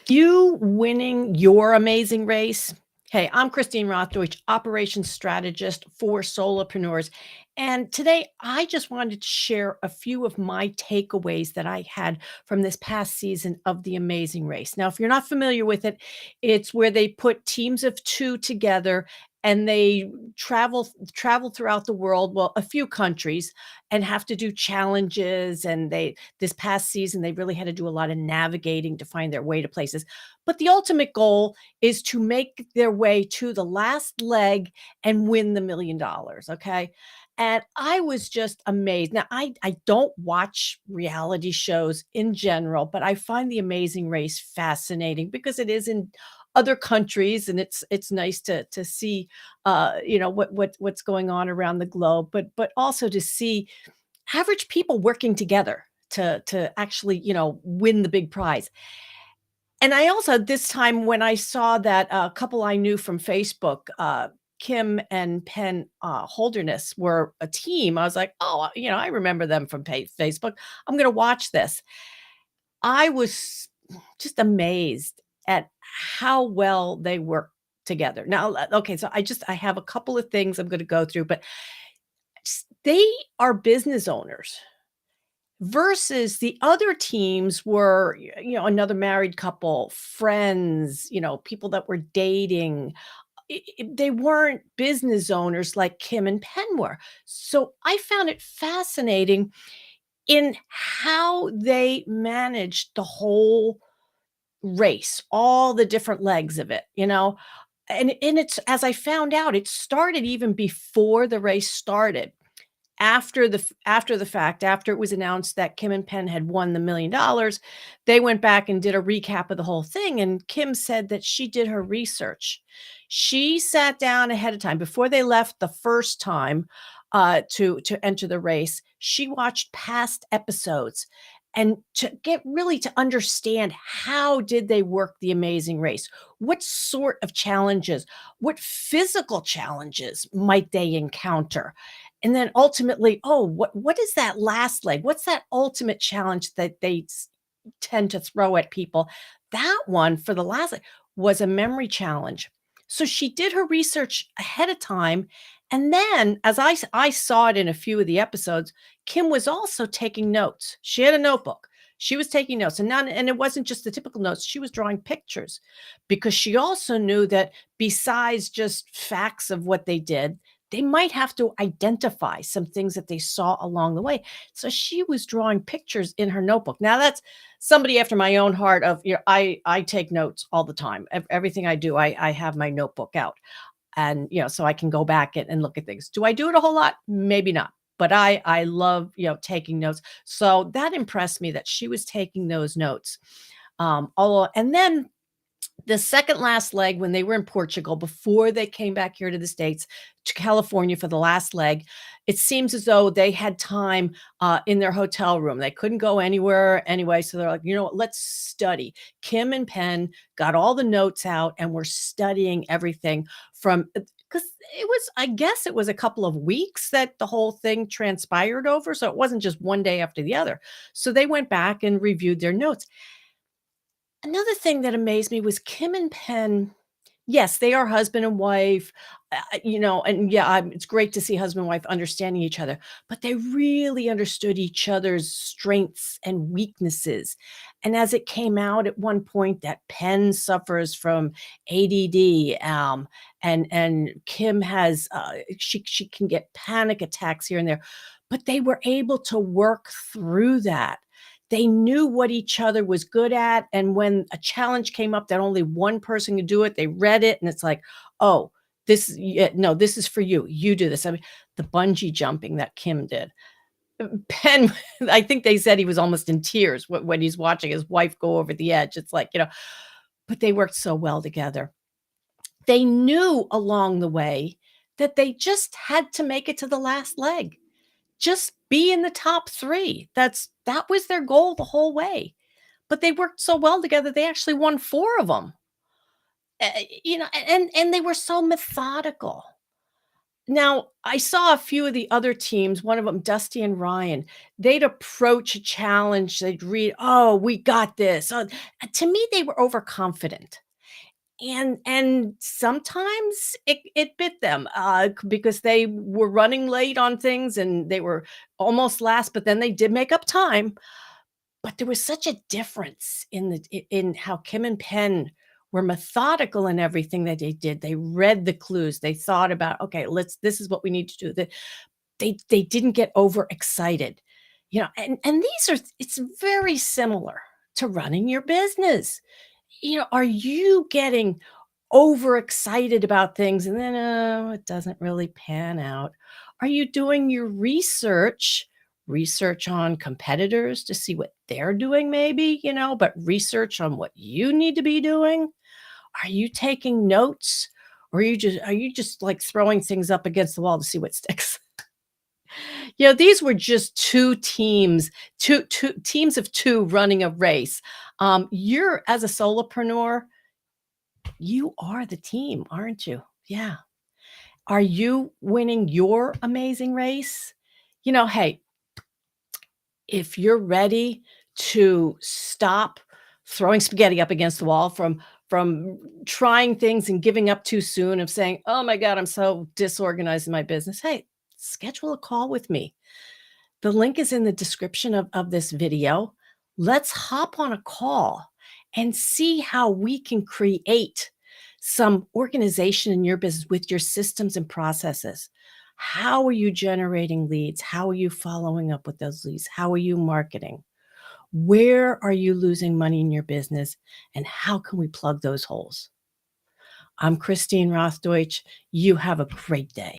You winning your amazing race? Hey, I'm Christine Rothdeutsch, operations strategist for solopreneurs. And today I just wanted to share a few of my takeaways that I had from this past season of The Amazing Race. Now, if you're not familiar with it, it's where they put teams of two together and they travel throughout the world, well, a few countries, and have to do challenges. And they this past season, they really had to do a lot of navigating to find their way to places. But the ultimate goal is to make their way to the last leg and win the $1,000,000. Okay. And I was just amazed. Now, I don't watch reality shows in general, but I find The Amazing Race fascinating because it is in other countries and it's nice to see what's going on around the globe, but also to see average people working together to actually, win the big prize. And I also this time when I saw that a couple I knew from Facebook, Kim and Penn, Holderness were a team, I was like, "Oh, I remember them from Facebook. I'm gonna watch this." I was just amazed at how well they work together. Now, okay, so I have a couple of things I'm gonna go through, but they are business owners. Versus the other teams were, another married couple, friends, people that were dating. They weren't business owners like Kim and Penn were. So I found it fascinating in how they managed the whole race, all the different legs of it, And it's as I found out, it started even before the race started after the fact, after it was announced that Kim and Penn had won the $1,000,000, they went back and did a recap of the whole thing, and Kim said that she did her research. She sat down ahead of time before they left the first time, to enter the race. She watched past episodes and to get really to understand how did they work the amazing race? What sort of challenges, what physical challenges might they encounter? And then ultimately, oh, what is that last leg? What's that ultimate challenge that they tend to throw at people? That one for the last leg was a memory challenge. So she did her research ahead of time. And then, as I saw it in a few of the episodes, Kim was also taking notes. She had a notebook. She was taking notes, and it wasn't just the typical notes. She was drawing pictures because she also knew that besides just facts of what they did, they might have to identify some things that they saw along the way. So she was drawing pictures in her notebook. Now that's somebody after my own heart of, I take notes all the time. Everything I do, I have my notebook out. And, so I can go back and look at things. Do I do it a whole lot? Maybe not. But I love, taking notes. So that impressed me that she was taking those notes. Although, and then the second last leg when they were in Portugal before they came back here to the States, to California for the last leg, it seems as though they had time, in their hotel room. They couldn't go anywhere anyway, so they're like, "You know what? Let's study." Kim and Penn got all the notes out and were studying everything from because it was I guess it was a couple of weeks that the whole thing transpired over, so it wasn't just one day after the other. So they went back and reviewed their notes. Another thing that amazed me was Kim and Penn. Yes, they are husband and wife, and yeah, it's great to see husband and wife understanding each other, but they really understood each other's strengths and weaknesses. And as it came out at one point that Penn suffers from ADD, and Kim has, she can get panic attacks here and there, but they were able to work through that. They knew what each other was good at, and when a challenge came up that only one person could do it, they read it, and it's like, "Oh, no, this is for you. You do this." I mean, the bungee jumping that Kim did. Penn, I think they said he was almost in tears when he's watching his wife go over the edge. It's like, but they worked so well together. They knew along the way that they just had to make it to the last leg. Just be in the top 3. That was their goal the whole way. But they worked so well together, they actually won 4 of them. And they were so methodical. Now, I saw a few of the other teams, one of them, Dusty and Ryan, they'd approach a challenge, they'd read, "Oh, we got this." To me, they were overconfident. And sometimes it bit them, because they were running late on things and they were almost last, but then they did make up time. But there was such a difference in in how Kim and Penn were methodical in everything that they did. They read the clues. They thought about, "Okay, let's this is what we need to do." They didn't get overexcited, and these are it's very similar to running your business. Are you getting overexcited about things and then, oh, it doesn't really pan out? Are you doing your research on competitors to see what they're doing maybe, but research on what you need to be doing? Are you taking notes or are you just like throwing things up against the wall to see what sticks? These were just two teams of 2 running a race. You're as a solopreneur, you are the team, aren't you? Yeah. Are you winning your amazing race? Hey, if you're ready to stop throwing spaghetti up against the wall from trying things and giving up too soon of saying, "Oh my god, I'm so disorganized in my business." Hey, schedule a call with me. The link is in the description of this video. Let's hop on a call and see how we can create some organization in your business with your systems and processes. How are you generating leads? How are you following up with those leads? How are you marketing? Where are you losing money in your business? And how can we plug those holes? I'm Christine Rothdeutsch. You have a great day.